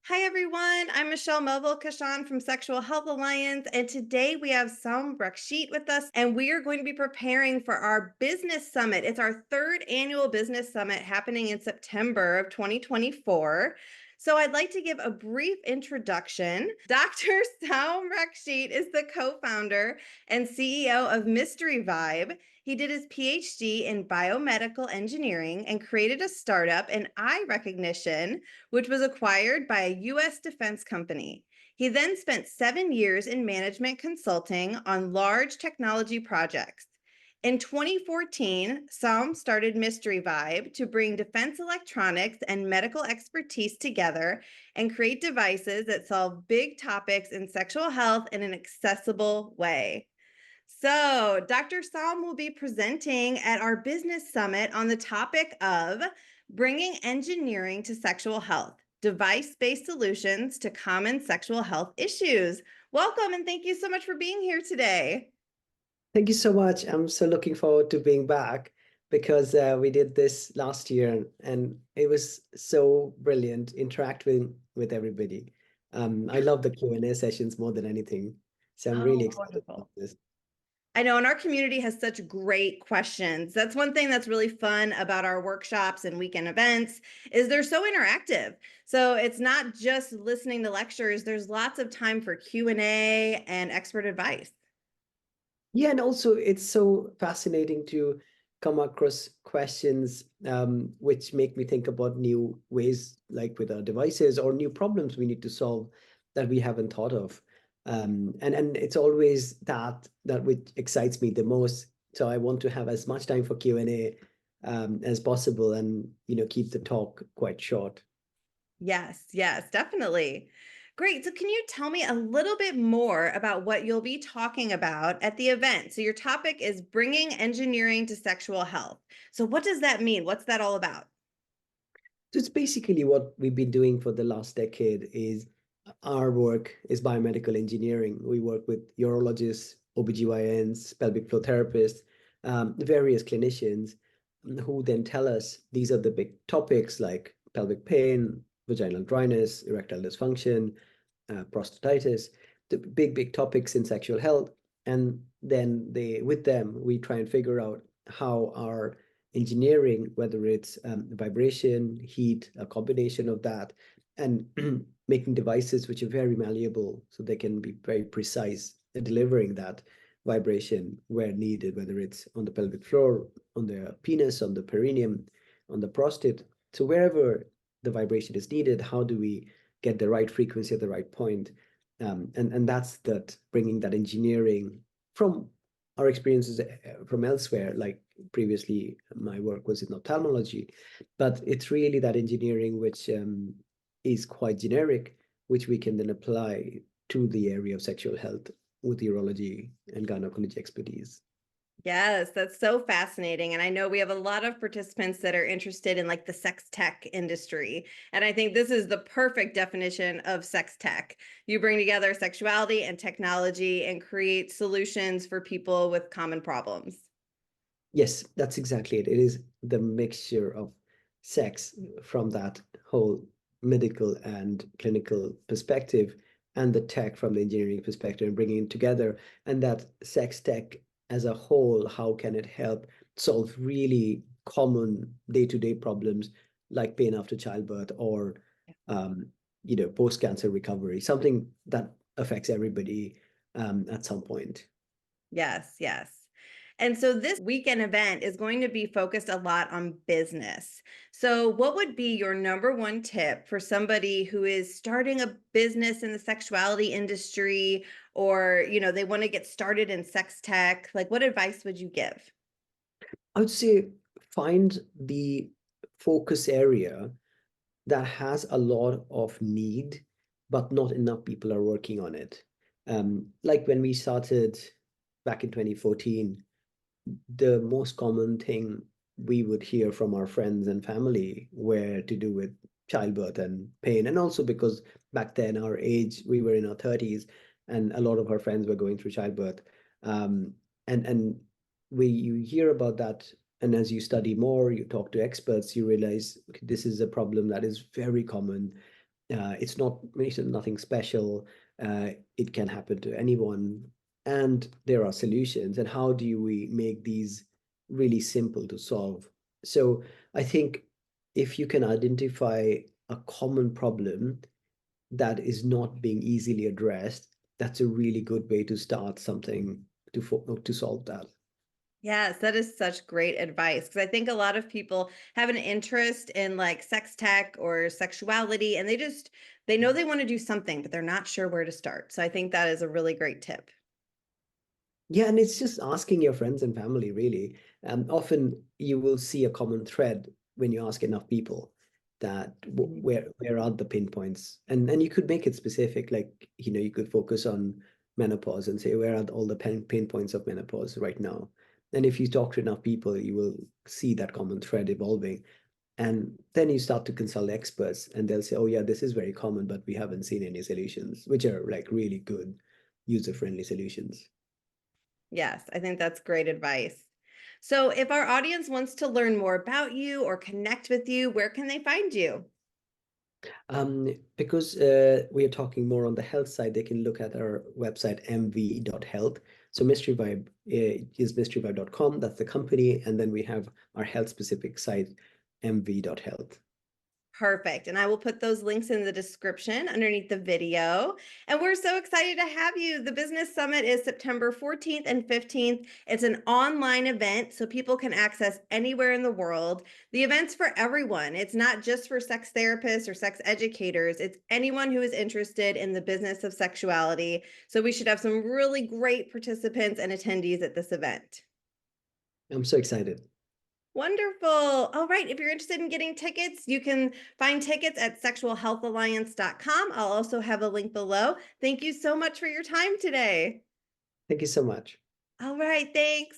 Hi, everyone. I'm Michelle Melville-Cashan from Sexual Health Alliance, and today we have Soum Rakshit with us, and we are going to be preparing for our business summit. It's our third annual business summit happening in September of 2024. So I'd like to give a brief introduction. Dr. Soum Rakshit is the co-founder and CEO of MysteryVibe. He did his PhD in biomedical engineering and created a startup in eye recognition, which was acquired by a U.S. defense company. He then spent 7 years in management consulting on large technology projects. In 2014, Soum started MysteryVibe to bring defense electronics and medical expertise together and create devices that solve big topics in sexual health in an accessible way. So, Dr. Soum will be presenting at our business summit on the topic of bringing engineering to sexual health, device-based solutions to common sexual health issues. Welcome, and thank you so much for being here today. Thank you so much. I'm so looking forward to being back because we did this last year and it was so brilliant interacting with everybody. I love the Q&A sessions more than anything. So I'm really Oh, excited about wonderful. this. I know, and our community has such great questions. That's one thing that's really fun about our workshops and weekend events is they're so interactive. So it's not just listening to lectures, there's lots of time for Q&A and expert advice. Yeah, and also it's so fascinating to come across questions which make me think about new ways, like with our devices or new problems we need to solve that we haven't thought of. And it's always that which excites me the most. So I want to have as much time for Q&A as possible, and keep the talk quite short. Yes, yes, definitely. Great. So, can you tell me a little bit more about what you'll be talking about at the event? So, your topic is bringing engineering to sexual health. So, what does that mean? What's that all about? So it's basically what we've been doing for the last decade is our work is biomedical engineering. We work with urologists, OBGYNs, pelvic floor therapists, various clinicians who then tell us these are the big topics like pelvic pain, vaginal dryness, erectile dysfunction, prostatitis, the big topics in sexual health. And then with them, we try and figure out how our engineering, whether it's vibration, heat, a combination of that, and making devices which are very malleable so they can be very precise at delivering that vibration where needed, whether it's on the pelvic floor, on the penis, on the perineum, on the prostate. So wherever the vibration is needed, how do we get the right frequency at the right point? And that's that bringing that engineering from our experiences from elsewhere, like previously my work was in ophthalmology, but it's really that engineering which is quite generic, which we can then apply to the area of sexual health with urology and gynecology expertise. Yes, that's so fascinating. And I know we have a lot of participants that are interested in like the sex tech industry. And I think this is the perfect definition of sex tech. You bring together sexuality and technology and create solutions for people with common problems. Yes, that's exactly it. It is the mixture of sex from that whole medical and clinical perspective and the tech from the engineering perspective and bringing it together. And that sex tech as a whole, how can it help solve really common day-to-day problems like pain after childbirth or post-cancer recovery, something that affects everybody at some point. Yes, yes. And so this weekend event is going to be focused a lot on business. So, what would be your number one tip for somebody who is starting a business in the sexuality industry or, they want to get started in sex tech? Like, what advice would you give? I would say find the focus area that has a lot of need, but not enough people are working on it. Like when we started back in 2014, the most common thing we would hear from our friends and family were to do with childbirth and pain. And also because back then our age, we were in our 30s and a lot of our friends were going through childbirth. And you hear about that. And as you study more, you talk to experts, you realize okay, this is a problem that is very common. It's nothing special. It can happen to anyone, and there are solutions. And how do we make these really simple to solve? So I think if you can identify a common problem that is not being easily addressed, that's a really good way to start something to solve that. Yes, that is such great advice because I think a lot of people have an interest in like sex tech or sexuality and they know they want to do something but they're not sure where to start. So I think that is a really great tip. Yeah, and it's just asking your friends and family, really. Often you will see a common thread when you ask enough people that Mhm. where are the pinpoints, and you could make it specific, like you could focus on menopause and say where are all the pain points of menopause right now. And if you talk to enough people, you will see that common thread evolving, and then you start to consult experts, and they'll say, oh yeah, this is very common, but we haven't seen any solutions, which are like really good user-friendly solutions. Yes, I think that's great advice. So if our audience wants to learn more about you or connect with you, where can they find you? Because we are talking more on the health side, they can look at our website mv.health. So Mystery Vibe is mysteryvibe.com. That's the company, and then we have our health specific site mv.health. Perfect. And I will put those links in the description underneath the video. And we're so excited to have you. The Business Summit is September 14th and 15th. It's an online event so people can access anywhere in the world. The event's for everyone. It's not just for sex therapists or sex educators, it's anyone who is interested in the business of sexuality. So we should have some really great participants and attendees at this event. I'm so excited. Wonderful. All right. If you're interested in getting tickets, you can find tickets at sexualhealthalliance.com. I'll also have a link below. Thank you so much for your time today. Thank you so much. All right. Thanks.